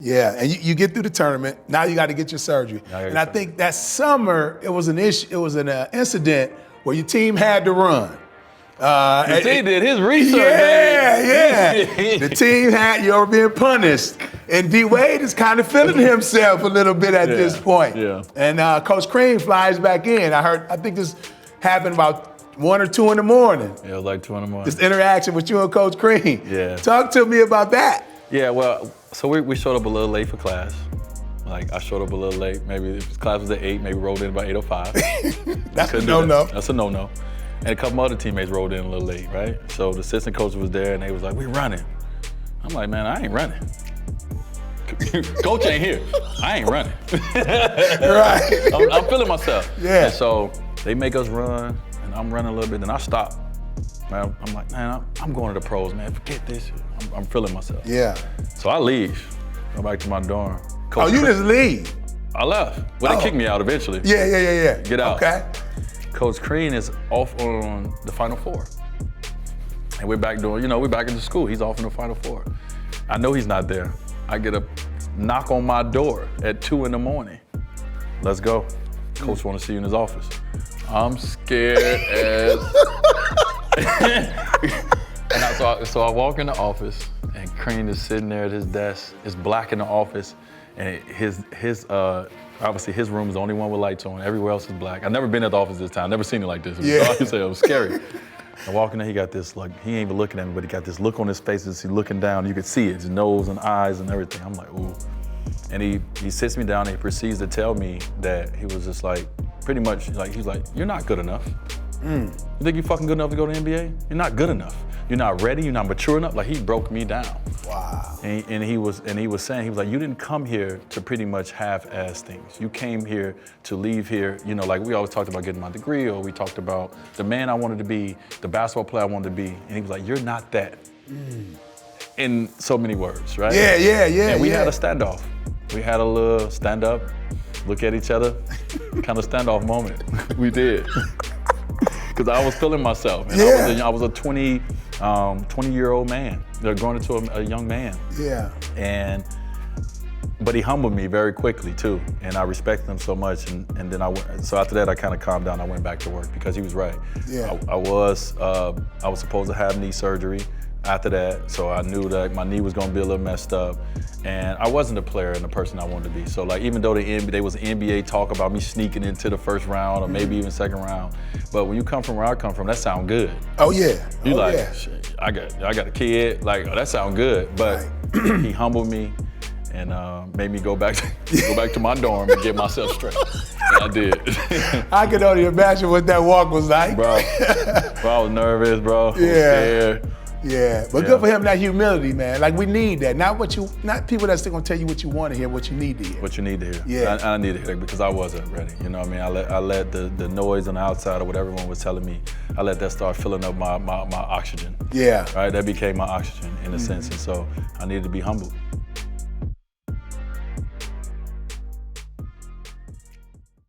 Yeah, and you get through the tournament. Now you got to get your surgery. And I think that summer it was an issue. It was an incident where your team had to run. The team did his research. Yeah. The team had you were being punished, and D Wade is kind of feeling himself a little bit at this point. Yeah. And Coach Crean flies back in. I think this happened about 1 or 2 in the morning. Yeah, it was like 2 in the morning. This interaction with you and Coach Crean. Yeah. Talk to me about that. Yeah, well, so we showed up a little late for class. Like, I showed up a little late. Maybe if class was at 8, maybe rolled in about 8:05. That's a no-no. That's a no-no. And a couple other teammates rolled in a little late, right? So the assistant coach was there, and they was like, "We running." I'm like, "Man, I ain't running. Coach ain't here. I ain't running." Right. I'm feeling myself. Yeah. And so they make us run, and I'm running a little bit, then I stop. Man, I'm like, "Man, I'm going to the pros, man. Forget this shit. I'm feeling myself." Yeah. So I leave, go back to my dorm. Coach you just leave? I left. Well, they kicked me out eventually. Yeah. Get out. Okay. Coach Crean is off on the Final Four. And we're back doing, we're back into school. He's off in the Final Four. I know he's not there. I get a knock on my door at 2 in the morning. Let's go. Coach want to see you in his office. I'm scared as. And so I walk in the office, and Crean is sitting there at his desk. It's black in the office, and obviously his room is the only one with lights on. Everywhere else is black. I've never been at the office this time. Never seen it like this. It was scary. I walk in there, he got this, like, he ain't even looking at me, but he got this look on his face as he's looking down. You could see it, his nose and eyes and everything. I'm like, ooh. And he sits me down and he proceeds to tell me that he was just like, pretty much, like, he's like, "You're not good enough. You think you're fucking good enough to go to the NBA? You're not good enough. You're not ready, you're not mature enough." Like, he broke me down. Wow. And he was saying, he was like, "You didn't come here to pretty much half-ass things. You came here to leave here, like we always talked about getting my degree, or we talked about the man I wanted to be, the basketball player I wanted to be." And he was like, "You're not that." In so many words, right? Yeah. And we had a standoff. We had a little stand up, look at each other, kind of standoff moment. We did. Because I was feeling myself. And I was a 20-year-old man. They're growing into a young man. Yeah. But he humbled me very quickly too, and I respected him so much. And then so after that, I kind of calmed down. I went back to work because he was right. Yeah. I was supposed to have knee surgery after that, so I knew that my knee was going to be a little messed up, and I wasn't the player and the person I wanted to be. So, like, even though there was NBA talk about me sneaking into the first round or maybe even second round, but when you come from where I come from, that sound good. Oh yeah. Shit, I got a kid. Like, that sound good. But he humbled me and made me go back to my dorm and get myself straight. And I did. I could only imagine what that walk was like. Bro, I was nervous, bro. I was scared. Yeah, but good for him, that humility, man. Like, we need that. Not people that's still gonna tell you what you want to hear, what you need to hear. What you need to hear. Yeah. I need to hear it because I wasn't ready. You know what I mean? I let the noise on the outside of what everyone was telling me, I let that start filling up my oxygen. Yeah. Right? That became my oxygen in a sense. And so I needed to be humbled.